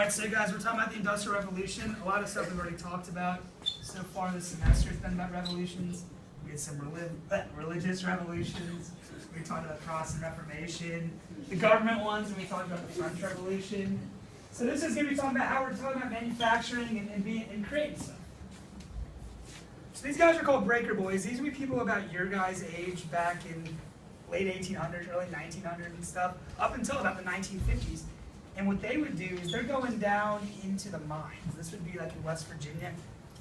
Alright, so guys, we're talking about the Industrial Revolution. A lot of stuff we've already talked about so far this semester has been about revolutions. We had some religious revolutions. We talked about the Protestant Reformation, the government ones, and we talked about the French Revolution. So this is going to be talking about how we're talking about manufacturing and creating stuff. So these guys are called breaker boys. These would be people about your guys' age back in late 1800s, early 1900s and stuff, up until about the 1950s. And what they would do is they're going down into the mines. This would be like in West Virginia.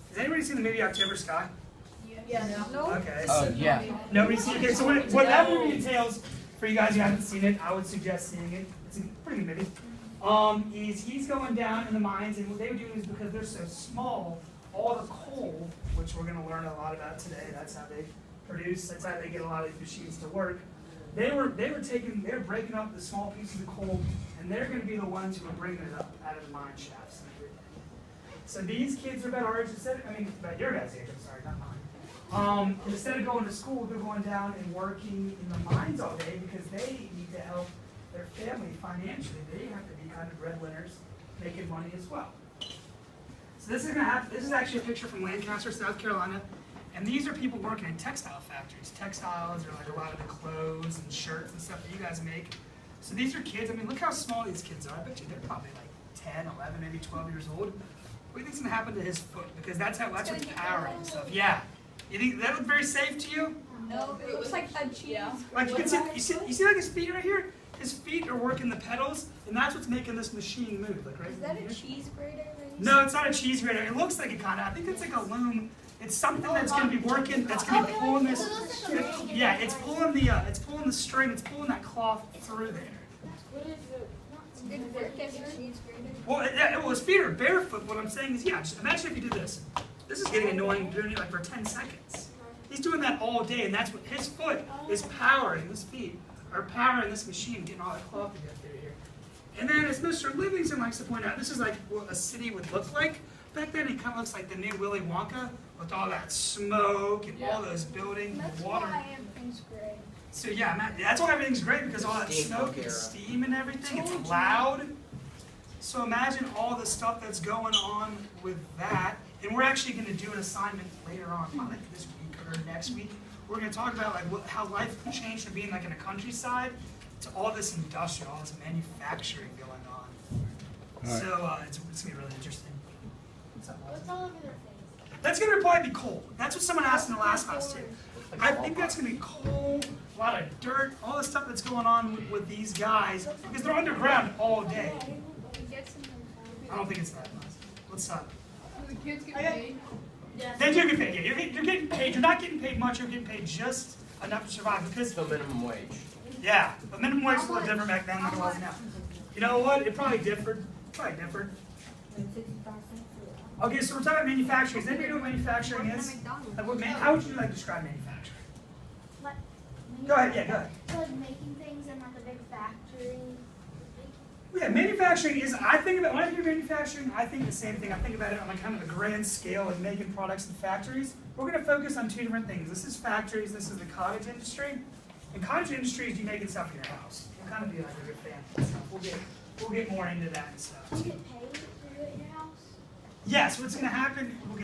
Has anybody seen the movie October Sky? Yeah. No. Okay. Yeah. Nobody's seen it? Okay, so what that movie entails, for you guys who haven't seen it, I would suggest seeing it. It's a pretty good movie. Is he's going down in the mines, and what they would do is because they're so small, all the coal, which we're going to learn a lot about today, that's how they produce, that's how they get a lot of these machines to work. They were breaking up the small pieces of coal, and they're going to be the ones who are bringing it up out of the mine shafts. So these kids are about our age, about your guys' age, I'm sorry, not mine. Instead of going to school, they're going down and working in the mines all day because they need to help their family financially. They have to be kind of breadwinners, making money as well. So this is going to happen. This is actually a picture from Lancaster, South Carolina. And these are people working in textile factories. Textiles are like a lot of the clothes and shirts and stuff that you guys make. So these are kids. Look how small these kids are. I bet you they're probably like 10, 11, maybe 12 years old. What do you think's going to happen to his foot? Because that's what's powering and stuff. Yeah. You think that looks very safe to you? No, it looks like a cheese. Yeah. Like you see like his feet right here? His feet are working the pedals, and that's what's making this machine move. Like right. Is that a cheese grater? No, it's not a cheese grater. It looks like it kind of. I think it's like a loom. It's something that's going to be working. That's going to be pulling this. Yeah, it's pulling the string. It's pulling that cloth through there. Well, his feet are barefoot. What I'm saying is, yeah. Just imagine if you did this. This is getting annoying doing it like for 10 seconds. He's doing that all day, and that's what his foot is powering. His feet are powering this machine, getting all that cloth to get through here. And then, as Mr. Livingston likes to point out, this is like what a city would look like. Back then, it kind of looks like the new Willy Wonka with all that smoke and all those buildings and water. That's why everything's great. So yeah, that's why everything's great, because all that smoke and steam and everything, it's loud. So imagine all the stuff that's going on with that. And we're actually going to do an assignment later on, probably like this week or next week. We're going to talk about like how life changed from being like in a countryside to all this industrial, all this manufacturing going on. Right. So it's going to be really interesting. What's all over their face? That's going to probably be coal. That's what someone asked in the last class too. I think that's going to be coal, a lot of dirt, all the stuff that's going on with these guys, because they're underground all day. I don't think it's that much. What's up? The kids get paid? They do get paid. Yeah, you're getting paid. You're not getting paid much. You're getting paid just enough to survive. Because the minimum wage. Yeah, but minimum wage was a little different back then than it was now. You know what? It probably differed. Okay, so we're talking about manufacturing. Does anybody know what manufacturing is? Like how would you like to describe manufacturing? Go ahead. Yeah, go ahead. Like making things in like a big factory. Yeah, manufacturing is, I think about, when I hear manufacturing, I think the same thing. I think about it on like kind of a grand scale, like making products in factories. We're going to focus on two different things. This is factories, this is the cottage industry. In cottage industry is you making stuff for your house. We'll kind of be like a good family stuff. We'll get more into that and stuff. Do you get paid to do it in your house? Yes, what's going to happen, we'll get